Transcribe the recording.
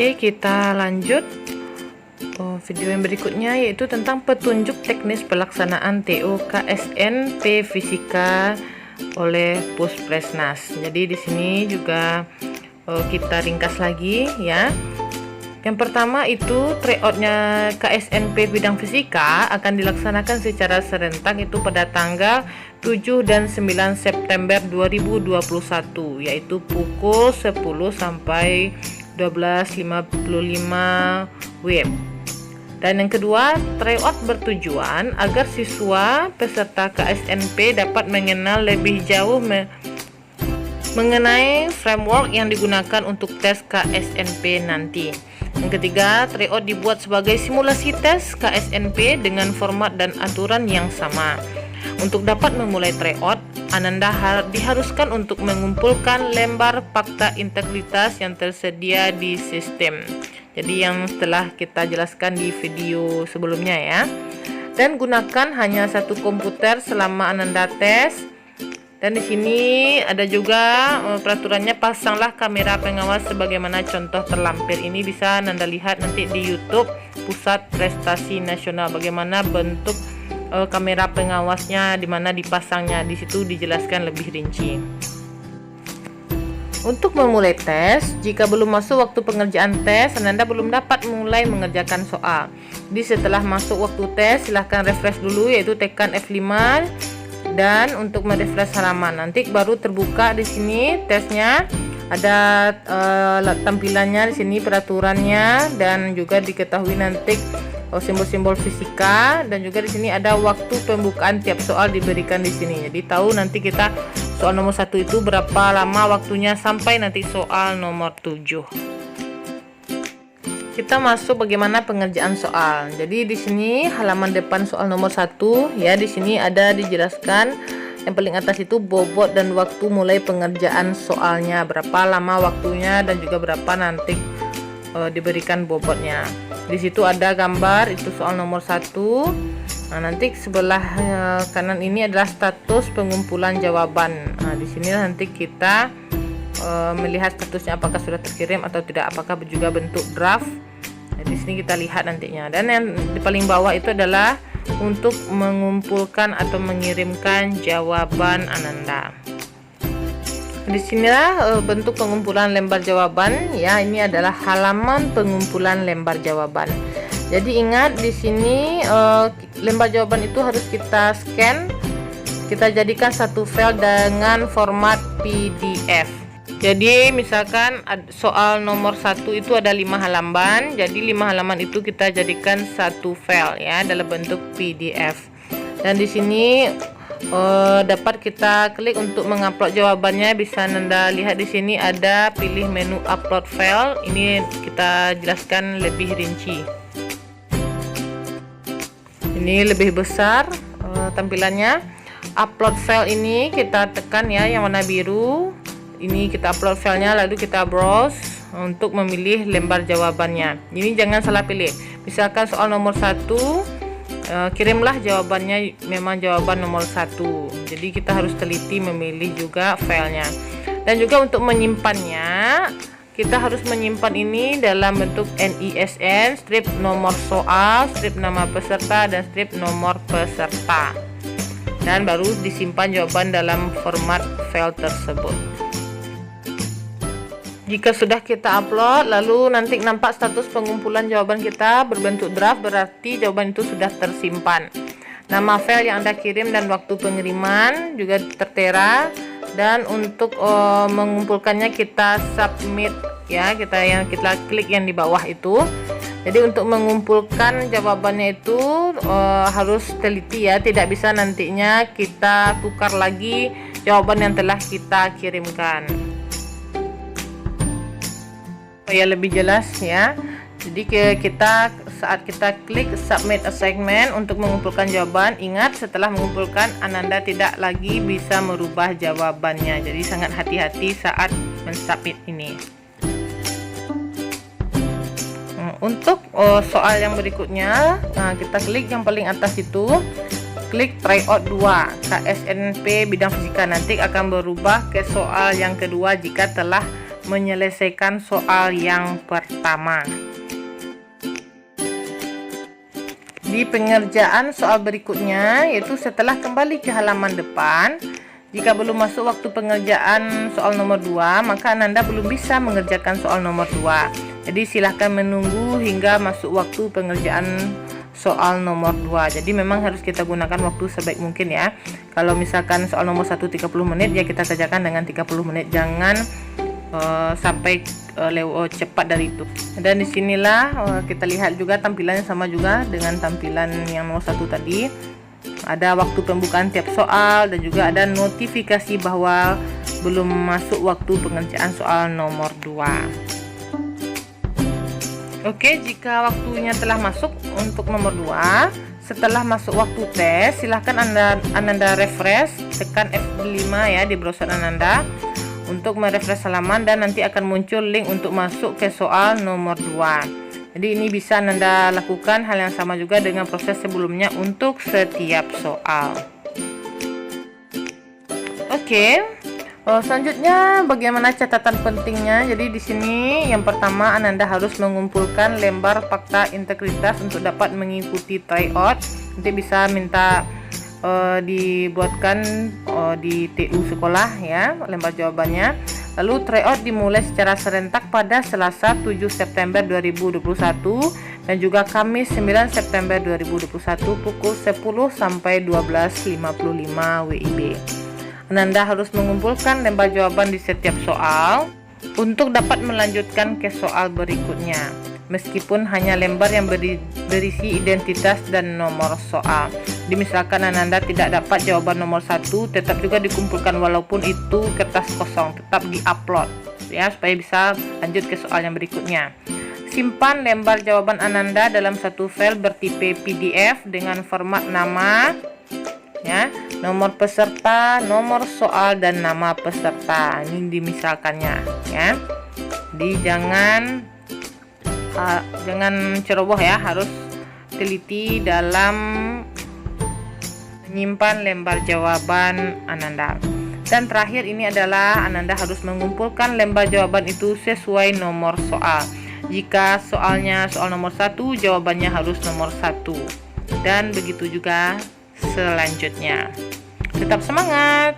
Oke, kita lanjut video yang berikutnya, yaitu tentang petunjuk teknis pelaksanaan TO KSNP Fisika oleh Pusplasnas. Jadi di sini juga kita ringkas lagi ya. Yang pertama itu tryoutnya KSNP bidang fisika akan dilaksanakan secara serentak itu pada tanggal 7 dan 9 September 2021, yaitu pukul 10 sampai 12.55 WIB. Dan yang kedua, tryout bertujuan agar siswa peserta KSNP dapat mengenal lebih jauh mengenai framework yang digunakan untuk tes KSNP nanti. Yang ketiga, tryout dibuat sebagai simulasi tes KSNP dengan format dan aturan yang sama. Untuk dapat memulai tryout, Ananda diharuskan untuk mengumpulkan lembar fakta integritas yang tersedia di sistem. Jadi yang telah kita jelaskan di video sebelumnya ya. Dan gunakan hanya satu komputer selama Ananda tes. Dan di sini ada juga peraturannya, pasanglah kamera pengawas sebagaimana contoh terlampir. Ini bisa Anda lihat nanti di YouTube Pusat Prestasi Nasional bagaimana bentuk kamera pengawasnya, di mana dipasangnya. Di situ dijelaskan lebih rinci. Untuk memulai tes, jika belum masuk waktu pengerjaan tes, Anda belum dapat mulai mengerjakan soal. Jadi setelah masuk waktu tes, silahkan refresh dulu, yaitu tekan F5. Dan untuk merefresh halaman, nanti baru terbuka di sini tesnya. Ada tampilannya di sini, peraturannya, dan juga diketahui nanti simbol-simbol fisika, dan juga di sini ada waktu pembukaan tiap soal diberikan di sini. Jadi tahu nanti kita soal nomor 1 itu berapa lama waktunya sampai nanti soal nomor 7. Kita masuk bagaimana pengerjaan soal. Jadi di sini halaman depan soal nomor 1 ya, di sini ada dijelaskan yang paling atas itu bobot dan waktu mulai pengerjaan soalnya, berapa lama waktunya, dan juga berapa nanti diberikan bobotnya. Di situ ada gambar itu soal nomor 1. Nah, nanti sebelah kanan ini adalah status pengumpulan jawaban. Nah, di sini nanti kita melihat statusnya apakah sudah terkirim atau tidak, apakah juga bentuk draft. Nah, di sini kita lihat nantinya. Dan yang di paling bawah itu adalah untuk mengumpulkan atau mengirimkan jawaban Ananda. Di sinilah bentuk pengumpulan lembar jawaban ya. Ini adalah halaman pengumpulan lembar jawaban. Jadi ingat di sini lembar jawaban itu harus kita scan, kita jadikan satu file dengan format PDF. Jadi misalkan soal nomor 1 itu ada 5 halaman, jadi 5 halaman itu kita jadikan satu file ya dalam bentuk PDF. Dan di sini dapat kita klik untuk mengupload jawabannya. Bisa Anda lihat di sini ada pilih menu upload file. Ini kita jelaskan lebih rinci. Ini lebih besar tampilannya. Upload file ini kita tekan ya yang warna biru. Ini kita upload filenya, lalu kita browse untuk memilih lembar jawabannya. Ini jangan salah pilih. Misalkan soal nomor 1, kirimlah jawabannya memang jawaban nomor 1. Jadi kita harus teliti memilih juga filenya. Dan juga untuk menyimpannya, kita harus menyimpan ini dalam bentuk NISN, strip nomor soal, strip nama peserta, dan strip nomor peserta. Dan baru disimpan jawaban dalam format file tersebut. Jika sudah kita upload, lalu nanti nampak status pengumpulan jawaban kita berbentuk draft, berarti jawaban itu sudah tersimpan. Nama file yang Anda kirim dan waktu pengiriman juga tertera. Dan untuk mengumpulkannya kita submit ya, kita klik yang di bawah itu. Jadi untuk mengumpulkan jawabannya itu harus teliti ya, tidak bisa nantinya kita tukar lagi jawaban yang telah kita kirimkan. Ya lebih jelas ya. Jadi kita saat kita klik submit assignment untuk mengumpulkan jawaban, ingat setelah mengumpulkan Ananda tidak lagi bisa merubah jawabannya. Jadi sangat hati-hati saat mensubmit ini. Untuk soal yang berikutnya, kita klik yang paling atas itu, klik tryout 2 KSNP bidang fisika. Nanti akan berubah ke soal yang kedua jika telah menyelesaikan soal yang pertama. Di pengerjaan soal berikutnya, yaitu setelah kembali ke halaman depan, jika belum masuk waktu pengerjaan soal nomor 2, maka Ananda belum bisa mengerjakan soal nomor 2. Jadi silahkan menunggu hingga masuk waktu pengerjaan soal nomor 2. Jadi memang harus kita gunakan waktu sebaik mungkin ya. Kalau misalkan soal nomor 1 30 menit, ya kita kerjakan dengan 30 menit. Jangan sampai lewat cepat dari itu. Dan disinilah kita lihat juga tampilannya sama juga dengan tampilan yang nomor 1 tadi. Ada waktu pembukaan tiap soal dan juga ada notifikasi bahwa belum masuk waktu pengerjaan soal nomor 2. Oke, jika waktunya telah masuk untuk nomor 2, setelah masuk waktu tes, silahkan Ananda refresh, tekan F5 ya di browser Ananda untuk merefresh halaman, dan nanti akan muncul link untuk masuk ke soal nomor 2. Jadi ini bisa Ananda lakukan hal yang sama juga dengan proses sebelumnya untuk setiap soal. Oke. Selanjutnya bagaimana catatan pentingnya. Jadi di sini yang pertama Ananda harus mengumpulkan lembar fakta integritas untuk dapat mengikuti tryout. Nanti bisa minta dibuatkan di TU sekolah ya lembar jawabannya. Lalu tryout dimulai secara serentak pada Selasa 7 September 2021 dan juga Kamis 9 September 2021 pukul 10 sampai 12.55 WIB. Ananda harus mengumpulkan lembar jawaban di setiap soal untuk dapat melanjutkan ke soal berikutnya. Meskipun hanya lembar yang berisi identitas dan nomor soal. Jadi misalkan Ananda tidak dapat jawaban nomor 1, tetap juga dikumpulkan walaupun itu kertas kosong, tetap diupload ya supaya bisa lanjut ke soal yang berikutnya. Simpan lembar jawaban Ananda dalam satu file bertipe PDF dengan format nama ya, nomor peserta, nomor soal dan nama peserta. Ini dimisalkannya ya. Jadi jangan ceroboh ya, harus teliti dalam menyimpan lembar jawaban Ananda. Dan terakhir ini adalah Ananda harus mengumpulkan lembar jawaban itu sesuai nomor soal. Jika soalnya soal nomor 1, jawabannya harus nomor 1. Dan begitu juga selanjutnya. Tetap semangat!